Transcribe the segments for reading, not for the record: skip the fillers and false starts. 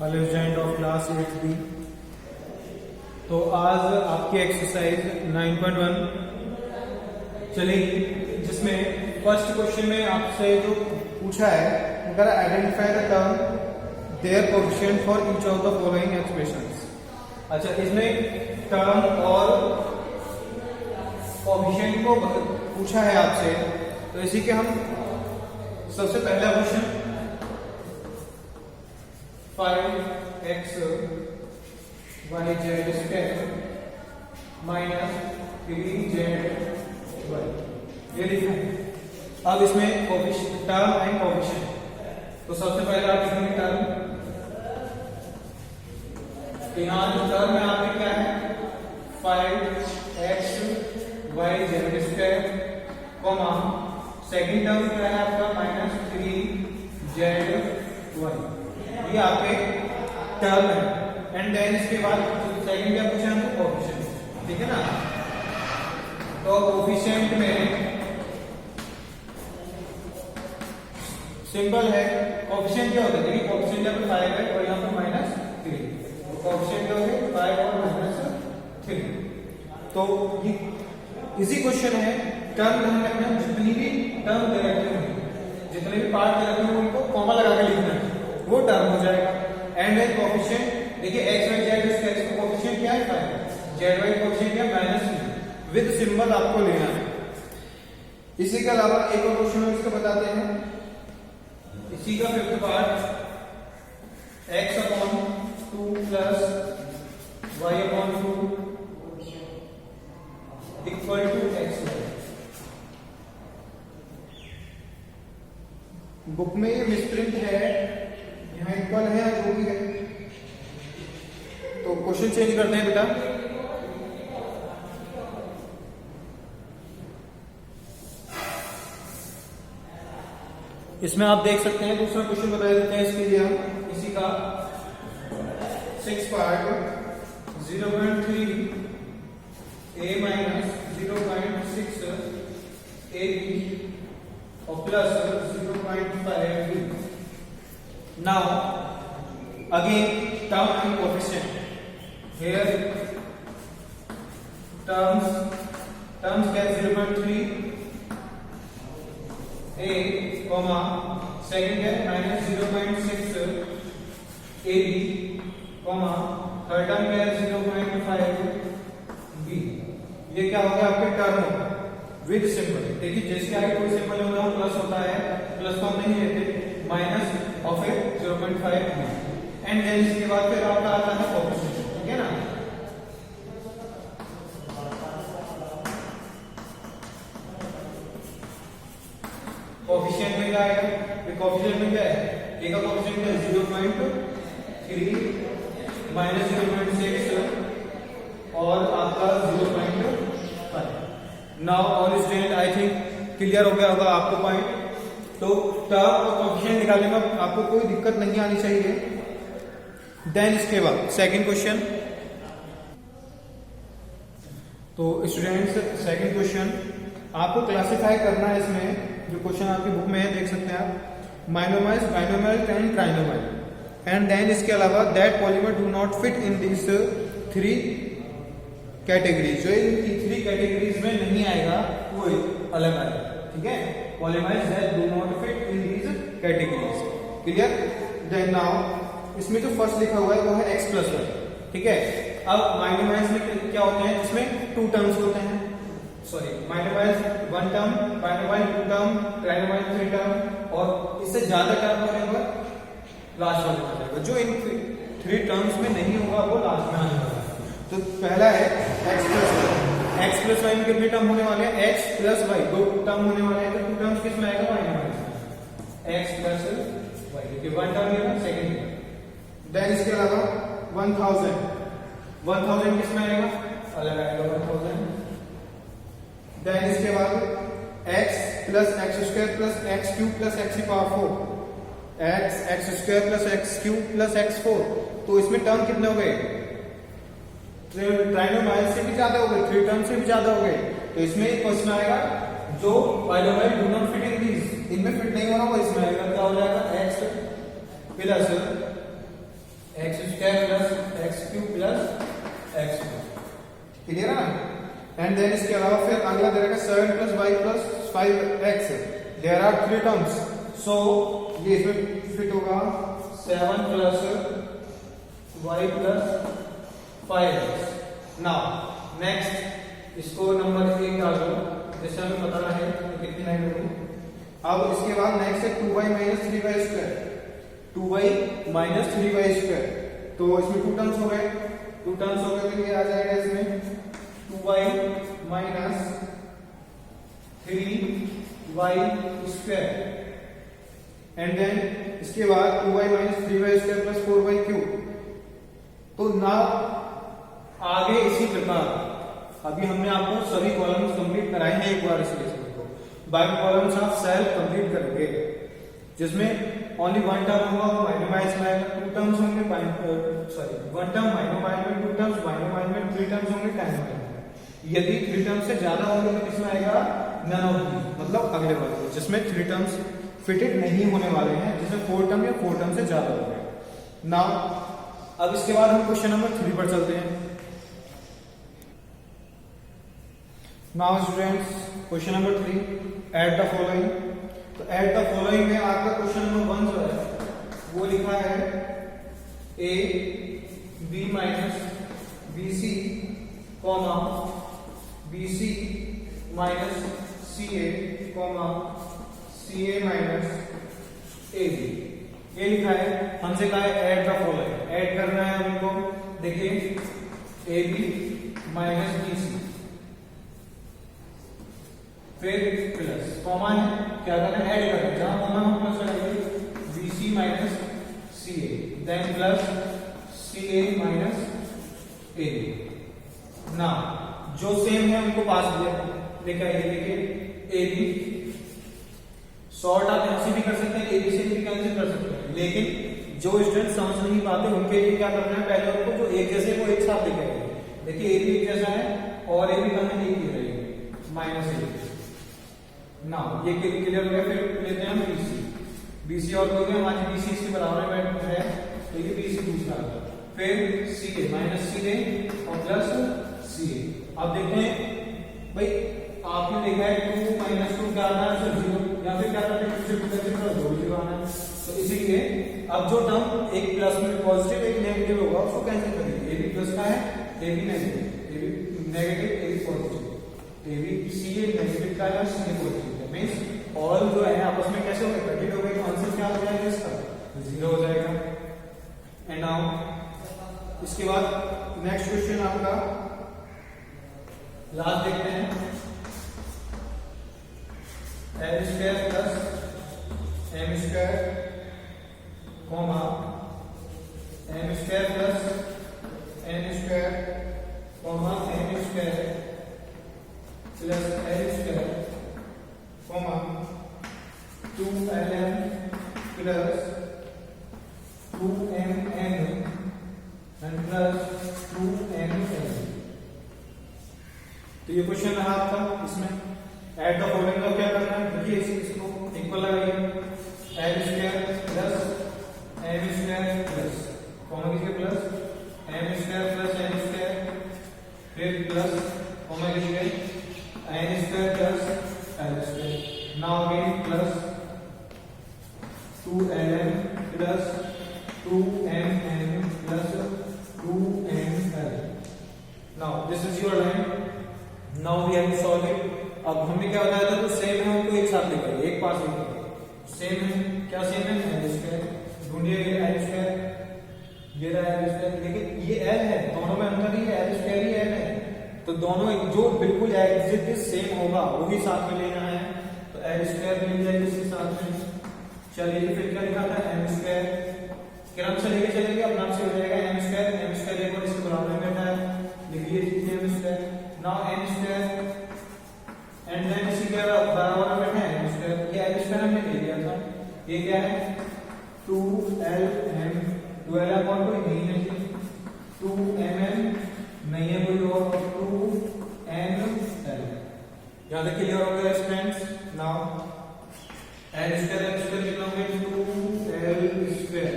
Student of class 8B। तो आज आपकी एक्सरसाइज 9.1 चलेगी, जिसमें फर्स्ट क्वेश्चन में आपसे जो पूछा है अगर identify the term their coefficient for each of the following expressions. अच्छा, इसमें टर्म और कोएफिशिएंट को पूछा है आपसे, तो इसी के हम सबसे पहला question 5x yz square minus 3zy ये लिखा है। अब इसमें टर्म एंड कोएफिशिएंट, तो सबसे पहले आप लिखेंगे टर्म। यहाँ जो टर्म में आपके क्या है 5x yz square comma second term क्या है आपका माइनस 3zy, ये आपके टर्म है। एंड देन इसके बाद सेकंड क्या पूछा हमको कोएफिशिएंट, ठीक है ना। तो कोएफिशिएंट में सिंपल है, कोएफिशिएंट क्या होता है, देखिए कोएफिशिएंट यहाँ पे 5 है और यहाँ पे माइनस 3, तो कोएफिशिएंट क्या होगा 5 और माइनस 3। तो ये इजी क्वेश्चन है। टर्म ध्यान रखना, जितनी भी टर्म दे रखे होंगे, जितने भी पार्ट दे रखे होंगे उनको कॉमा लगा के लिखना है, वो टर्म हो जाएगा। एंड देन कोएफिशिएंट, देखिए x y z इसका कोएफिशिएंट क्या है 5, z y कोएफिशिएंट क्या -3 विद सिंबल आपको लेना है। इसी के अलावा एक और क्वेश्चन हम इसको बताते हैं, इसी का fifth part x/2 plus y/2 equal to x। Book में ये मिसप्रिंट है, यहाँ इक्वल है जो भी है, तो क्वेश्चन चेंज करते हैं बेटा। इसमें आप देख सकते हैं, दूसरा क्वेश्चन बता देते हैं इसके लिए हम, इसी का 6 पार्ट 0.3 a माइनस 0.6 ab और plus 0.5 b। Now again term and coefficient, here terms get 0.3 a comma second get minus 0.6 ab comma third term get 0.5 b। ये क्या हो गया आपके टर्म विद सिंबल। देखिए जिसके आगे कोई सिंबल होगा वो प्लस होता है, प्लस तो हम नहीं लेते, माइनस और फिर 0.5 b। एंड देन इसके बाद फिर आपका आता है कोएफिशिएंट, ठीक है ना। कोएफिशिएंट में क्या आएगा, ये कोएफिशिएंट में क्या है, a का कोएफिशिएंट है 0.3 माइनस 0.6 और आपका 0.5। Now all student I think clear हो गया होगा आपको पॉइंट। तो टर्म और कोएफिशिएंट निकालने में आपको कोई दिक्कत नहीं आनी चाहिए। देन इसके बाद सेकंड क्वेश्चन, तो स्टूडेंट्स सेकंड क्वेश्चन आपको क्लासिफाई करना है। इसमें जो क्वेश्चन आपकी बुक में है देख सकते हैं आप, माइनोमाइज, बाइनोमाइल एंड ट्राइनोमाइल। एंड देन इसके अलावा that polymer do not fit in this 3 categories, जो इन 3 कैटेगरीज में नहीं आएगा वो अलग आएगा, ठीक है। Polymerise that do not fit in these categories, clear. Then now इसमें जो फर्स्ट लिखा हुआ है वो है x+1, ठीक है। अब माइनोमाइज में क्या होते हैं, इसमें 2 टर्म्स होते हैं, सॉरी माइनोमाइज 1 टर्म, बाइनोमाइज 2 टर्म, ट्राइनोमाइज 3 टर्म, और इससे ज्यादा टर्म होने पर लास्ट वाले में जाएगा। जो इन 3 टर्म्स में नहीं होगा वो लास्ट में आने वाला है। तो पहला है x+1 में कितने टर्म होने वाले हैं, x प्लस y, 2 टर्म होने वाले हैं, तो 2 टर्म्स किसमें आएगा, माइनोमाइज x प्लस y, देखिए 1 टर्म है सेकंड टर्म। देन इसके अलावा 1000 किसमें आएगा, अलग आएगा 1000। देन इसके बाद x plus x square plus x cube plus x की power 4, x square plus x cube plus x4, तो इसमें टर्म कितने हो गए, ट्राइनोमाइल से भी ज्यादा हो गए, 3 टर्म से भी ज्यादा हो गए। तो इसमें एक क्वेश्चन आएगा जो binomial do not fit in these, इनमें फिट नहीं होना वो इसमें आएगा, क्या हो जाएगा x plus x square plus x cube plus x cube, clear है ना। एंड देन इसके अलावा फिर अगला दे रखा 7 plus y plus 5x, there are 3 terms, so ये इसमें फिट होगा 7 plus y plus 5x। Now next इसको नंबर 1 डाल दो, जैसे हमें पता है कितनी लाइन होगी। अब इसके बाद नेक्स्ट है 2y minus 3y square, 2y minus 3y square, तो इसमें 2 टर्म्स हो गए, 2 टर्म्स हो गए तो ये आ जाएगा इसमें 2y minus 3y square, and then इसके बाद 2y minus 3y square plus 4y cube. तो ना आगे इसी प्रकार अभी हमने आपको सभी कॉलम्स कंप्लीट कराए हैं एक बार इस लेसन को, बाकी कॉलम्स आप सेल्फ कंप्लीट करेंगे, जिसमें ओनली वन टर्म होगा माइनोमाइज में, 2 टर्म्स होंगे सॉरी 1 टर्म माइनोमाइज में, 2 टर्म्स माइनोमाइज में, 3 टर्म्स होंगे टाइमोमाइज में। यदि 3 टर्म्स से ज्यादा होंगे तो किसमें आएगा नन ऑफ दीज, मतलब अगले वर्ग में, जिसमें 3 टर्म्स फिटेड नहीं होने वाले हैं, जिसमें 4 टर्म या 4 टर्म से ज्यादा हो गए। नाउ अब इसके बाद हम क्वेश्चन नंबर 3 पर चलते हैं। Now students question number 3, add the following. तो ऐड द फॉलोइंग में आपका क्वेश्चन नंबर 1 जो है वो लिखा है A B minus B C comma B C minus C A comma C A minus A B, ये लिखा है। हमसे कहा है ऐड द फॉलोइंग, ऐड करना है हमको। देखिए A B minus B C, फिर प्लस कॉमा है, क्या करना है ऐड करना है, जहां कॉमा हम प्लस लगाएंगे B C minus C A, then plus C A minus A B. ना जो सेम है उनको पास लेकर आइए। देखिए ए बी शॉर्ट आप यहां से भी कर सकते हैं, ए बी से भी कैंसिल कर सकते हैं, लेकिन जो स्टूडेंट समझ नहीं पाते उनके लिए क्या करना है, पहले उनको जो एक जैसे को एक साथ लेकर आइए। देखिए ए बी एक जैसा है और ए बी का है एक ही रहेगा माइनस ए, ना ये क्लियर हो गया। फिर लेते हैं हम बीसी, बीसी और हो गया हमारी बीसी इसके बराबर में है, तो ये बीसी दूसरा, फिर सीए माइनस सीए और प्लस सीए। अब देखते हैं भाई आपने देखा है 2 माइनस 2 क्या आता है 0, या फिर क्या करते हैं 2 से 2 का 0 आना है, तो इसीलिए अब जो टर्म एक प्लस में पॉजिटिव एक नेगेटिव होगा उसको कैंसिल करेंगे। ए बी प्लस का है, A B negative, A B negative, A B positive, A B C A negative का है और सी ए पॉजिटिव है, मींस ऑल जो है आपस में कैसे हो गए कटेड हो गए, तो आंसर क्या हो जाएगा इसका 0 हो जाएगा। एंड नाउ इसके बाद नेक्स्ट क्वेश्चन आपका लास्ट देखते हैं, L square plus M square comma M square plus N square comma M square plus L square comma 2lm plus 2mn and plus 2mn। तो ये क्वेश्चन रहा आपका, इसमें ऐड द फॉलोइंग का क्या करना है, देखिए इसको इक्वल लगाइए, l square plus M square plus comma कीजिए plus M square plus N square, फिर प्लस कॉमा कीजिए n square plus L square, now again plus 2lm plus 2mn plus 2ml। Now this is your line, now we have to solve it. अब हमने क्या बताया था, तो same है उनको एक साथ लेकर एक पास लेकर सेम है, क्या सेम है एल स्क्वायर, ढूंढिए एल स्क्वायर, ये रहा एल स्क्वायर, लेकिन ये एल है, दोनों में अंतर ही है, एल स्क्वायर ही एल है, तो दोनों जो बिल्कुल एग्जैक्ट सेम होगा वही साथ में लेना है, तो एल स्क्वायर मिल जाएगी इसके साथ में। चलिए फिर क्या लिखा था एम स्क्वायर, क्रम से लेके चलेंगे अपना से हो जाएगा एम स्क्वायर एक और इसके बराबर में बैठा है, लिखिए M square, now M square and then इसी के बराबर में बैठा है एम स्क्वायर, ये एल स्क्वायर हमने ले लिया था, ये क्या है 2lm, 2lm और कोई नहीं है, 2mn नहीं है कोई और, 2ml। यहां तक क्लियर हो गया स्टूडेंट्स। नाउ एल स्क्वायर कितना हो गया 2l square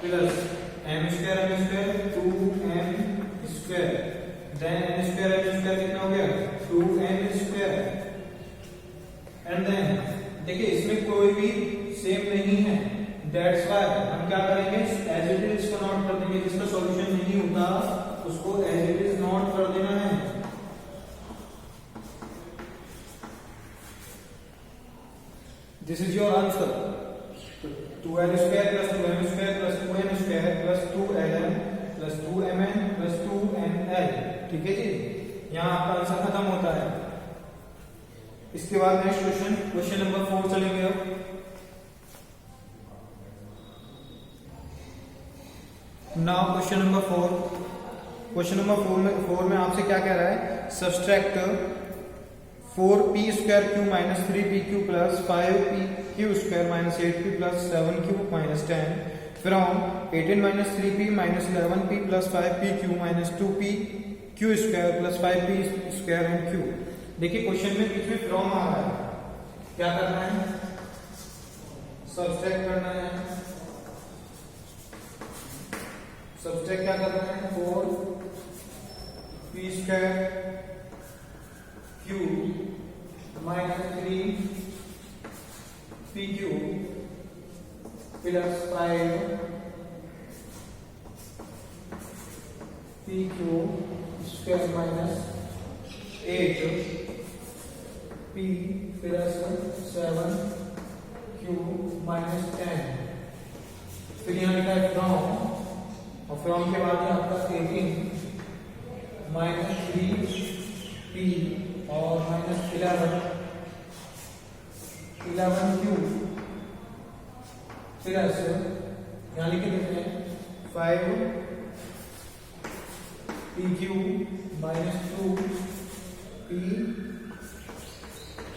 plus M square 2m square, then M square कितना हो गया 2n स्क्वायर, एंड देन देखिए इसमें कोई भी सेम नहीं है, दैट्स व्हाई हम क्या करेंगे एज इट इज इसको नोट कर देंगे, जिसका सॉल्यूशन नहीं होता उसको एज इट इज नोट कर देना है। This is your answer, 2l square plus 2m square plus 2n square plus 2ln plus 2mn plus 2nl, ठीक है जी, यहाँ आपका आंसर खत्म होता है। इसके बाद नेक्स्ट क्वेश्चन नंबर 4 चलेंगे। अब नाउ क्वेश्चन नंबर 4 में आपसे क्या कह रहा है, subtract 4p square Q minus 3p Q plus 5p Q square minus 8p plus 7q minus 10 from 18 minus 3p minus 11p plus 5p Q minus 2p Q square plus 5p square and Q. देखिए question में बीच में from आ रहा है, क्या करना है, subtract करना है। सब्सट्रैक्ट क्या करना है, 4p square Q minus 3p Q plus 5p Q square minus 8p plus 7q minus 10। फिर यहाँ लिखा है फ्रॉम, और फ्रॉम के बाद आपका 18 माइनस 3p और माइनस 11q प्लस यहाँ लिखे देते हैं 5pq minus 2p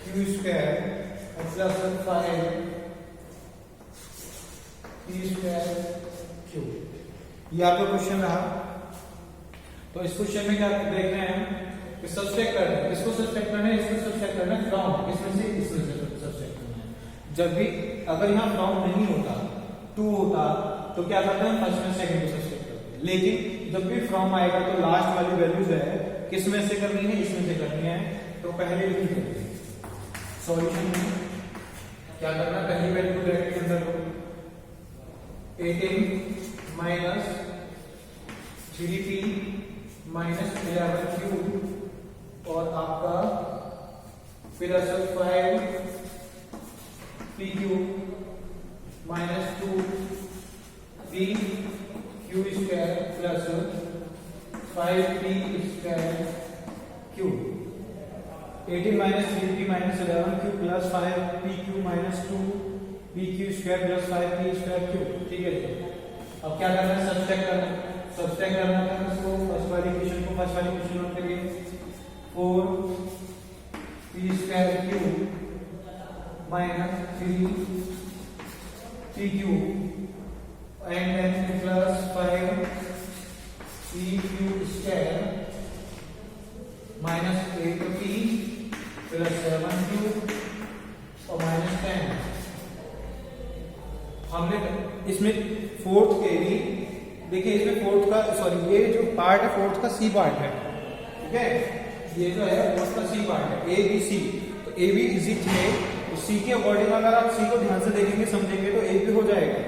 Q square और प्लस 5p स्क्वायर क्यू। ये आपका क्वेश्चन रहा। तो इस क्वेश्चन में क्या देख रहे हैं, सब्सट्रैक्ट करना है, इसको सब्सट्रैक्ट करना है, इसको सब्सट्रैक्ट करना है, फ्रॉम इसमें से सब्सट्रैक्ट करना है। जब भी अगर यहाँ फ्रॉम नहीं होता 2 होता तो क्या करते हैं, फर्स्ट में सेकंड को सब्सट्रैक्ट करते हैं, लेकिन जब भी फ्रॉम आएगा तो लास्ट वाली वैल्यूज है किस में से करनी है, इसमें से करनी है, तो पहले लिखी जाएगी। सॉल्यूशन में क्या करना है, पहली वैल्यू को ब्रैकेट के अंदर 18 माइनस 3p माइनस 11q और आपका plus 5p minus 2p Q square plus 5p square Q. 18 minus 3p minus 11q plus 5pq minus 2pq square plus 5p square Q, ठीक है। अब क्या करना है, सब्सट्रैक्ट करना है, सब्सट्रैक्ट करना है इसको फर्स्ट वाली इक्वेशन नोट करिए, 4p square Q minus 3pq and then plus 5pq square minus 8p plus 7q और माइनस 10। हमने इसमें फोर्थ के भी देखिए, इसमें फोर्थ का सॉरी ये जो पार्ट है फोर्थ का सी पार्ट है, ठीक है, ये जो है फोर्थ का सी पार्ट है ए बी सी। तो ए बी इजी थे, तो सी के अकॉर्डिंग अगर आप सी को ध्यान से देखेंगे समझेंगे तो ए भी हो जाएगा,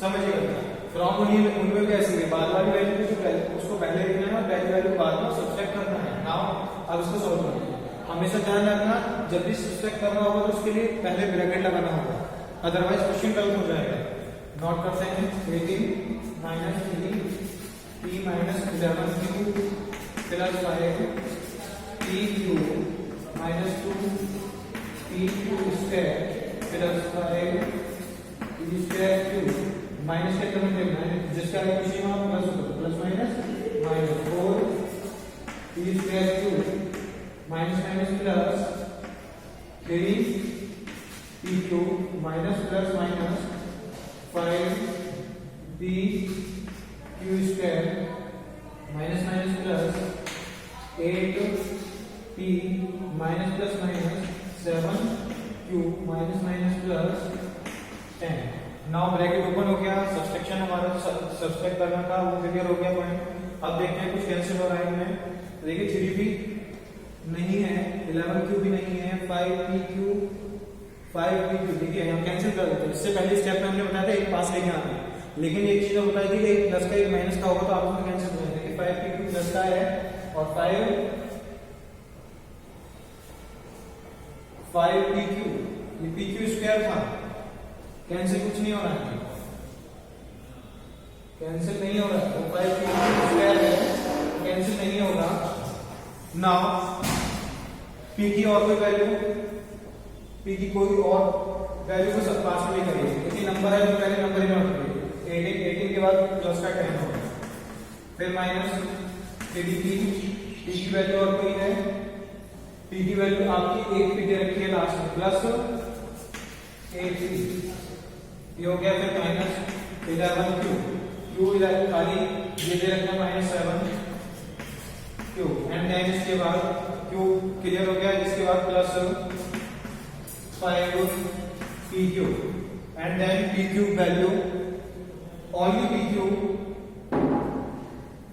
समझिएगा। फ्रॉम उनमें कैसे है, बाद वाली वैल्यू को उसको पहले लिखना है और पहली वैल्यू बाद में सब्सट्रैक्ट करना है। नाउ अब इसको सॉल्व करना है, हमेशा ध्यान रखना जब भी सब्सट्रैक्ट करना होगा तो उसके लिए पहले ब्रैकेट लगाना होगा, अदरवाइज क्वेश्चन गलत हो जाएगा। नोट करते हैं 18 minus 3p minus 11q plus 5pq minus 2pq square plus 5p square Q minus के तरफ देखना है, जिसका कुछ plus plus minus minus 4p square Q minus minus plus 3pq minus plus minus 5p Q square minus minus plus 8p minus plus minus 7q minus minus plus 10। Now bracket open हो गया, subtraction हमारा subtract करना था वो clear हो गया point. अब देखते हैं कुछ कैंसिल हो रहा है इनमें। देखिए 3p नहीं है, 11q भी नहीं है, 5pq 5pq देखिए हम कैंसिल कर देते हैं। इससे पहले स्टेप में हमने बताया था एक पास लेके आना है, लेकिन एक चीज बताई थी कि एक प्लस का एक माइनस का होगा तो आप उसमें कैंसिल कर देंगे। 5pq प्लस का है और 5pq ये pq स्क्वायर था, कैंसिल कुछ नहीं हो रहा है, कैंसिल नहीं हो रहा है, वो 5pq स्क्वायर है, कैंसिल नहीं होगा। नाउ p की और कोई वैल्यू, p की कोई और वैल्यू को सब पास में करिए। कितनी नंबर है तो पहले नंबर ही नोट करिए। 18 के बाद प्लस का 10 होगा, फिर माइनस p की वैल्यू और कोई है, p की वैल्यू आपकी 8 p दे रखी है लास्ट में, प्लस 8p ये हो गया। फिर माइनस 11q, q खाली ये दे रखना -7q एंड देन इसके बाद q क्लियर हो गया, इसके बाद plus 5pq and then pq value only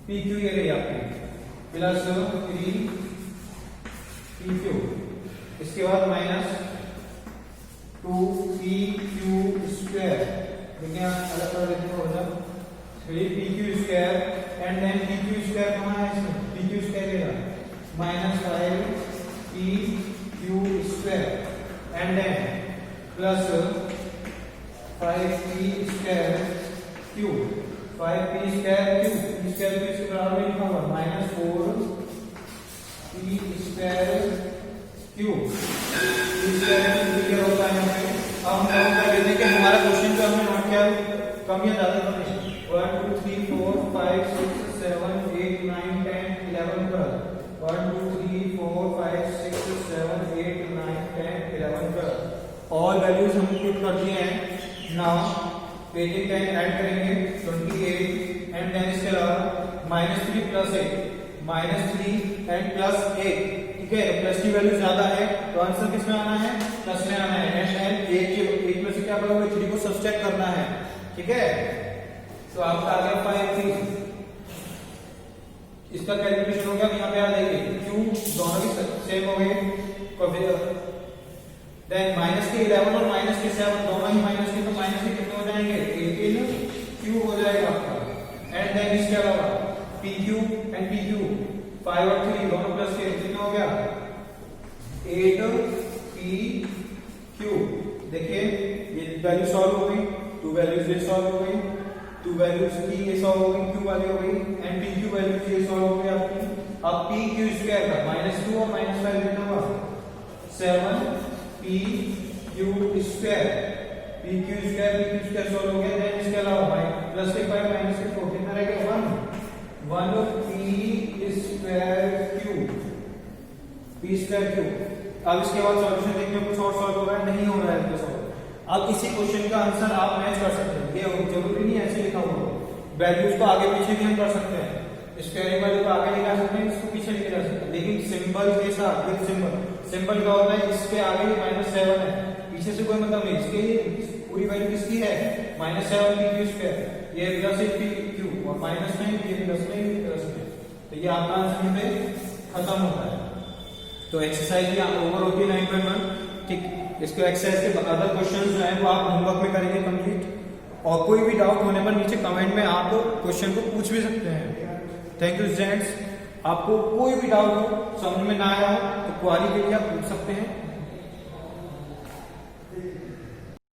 pq ये रही आपकी प्लस 3pq, इसके बाद माइनस 2pq स्क्वायर, देखिए अलग अलग लिखना होगा 3pq square and then pq square कहाँ है इसमें, pq स्क्वायर है -5pq square and then plus 5p square q, 5p square q, p square q इसके बराबर में लिखा होगा -4p स्क्वायर q, p स्क्वायर क्लियर होता है हमें। अब हम नोट कर लेते हैं कि हमारा क्वेश्चन जो हमने नोट किया कम या ज्यादा कम है। 1 2 3 4 5 6 7 8 9 10 11 12 1 2 3 4 5 6 7 8 9 10 11 12 ऑल वैल्यूज हम पुट कर दिए हैं। नाउ 18 10 ऐड करेंगे 28 एंड देन इसके अलावा -3 प्लस 3 एंड प्लस 8, ठीक है। प्लस की वैल्यू ज्यादा है तो आंसर किस में आना है, प्लस में आना है एंड 8 में से क्या करोगे, 3 को सब्सट्रैक्ट करना है, ठीक है। तो आपका आ गया 5p, इसका कैलकुलेशन हो गया। यहाँ पे आ देखिए q दोनों भी सेम हो गए, देन माइनस के 11 और माइनस के 7 दोनों ही माइनस के, तो माइनस के कितने हो जाएंगे 18q हो जाएगा आपका एंड देन इसके अलावा pq एंड pq 5 और 3 दोनों प्लस के कितना हो गया 8pq। देखिए ये वैल्यू सॉल्व हो गई, 2 वैल्यूज ये सॉल्व हो गई, 2 वैल्यूज की ये सॉल्व हो गई, q वाली हो गई एंड pq वैल्यूज ये सॉल्व हो गई आपकी। अब pq स्क्वायर का -2 और -5 कितना हुआ 7pq square, pq square solve हो गया। देन इसके अलावा प्लस के 5 माइनस के 4 कितना रह गया 1p square q, p square q। अब इसके बाद सॉल्यूशन देखिए कुछ और सॉल्व हो रहा है, नहीं हो रहा है सॉल्व। अब इसी क्वेश्चन का आंसर आप मैच कर सकते हैं, ये जरूरी नहीं ऐसे लिखा हुआ, वैल्यूज को आगे पीछे भी हम कर सकते हैं, स्क्वायरिंग वैल्यू को आगे ले जा सकते हैं, इसको पीछे लेके जा सकते हैं, लेकिन सिंबल के साथ विद सिंबल का होता है इसके आगे -7 है, पीछे से कोई मतलब नहीं, इसके पूरी वैल्यू किसकी है -7pq स्क्वायर, ये प्लस 8pq और माइनस में ये प्लस में, तो ये आपका आंसर यहाँ पे खत्म होता है। तो एक्सरसाइज ये ओवर होती है 9.1, ठीक। इसके एक्सरसाइज के अदर क्वेश्चंस जो हैं वो आप होमवर्क में करेंगे कंप्लीट, और कोई भी डाउट होने पर नीचे कमेंट में आप क्वेश्चन को पूछ भी सकते हैं। थैंक यू स्टूडेंट्स, आपको कोई भी डाउट हो समझ में ना आया हो तो क्वेरी के लिए आप पूछ सकते हैं।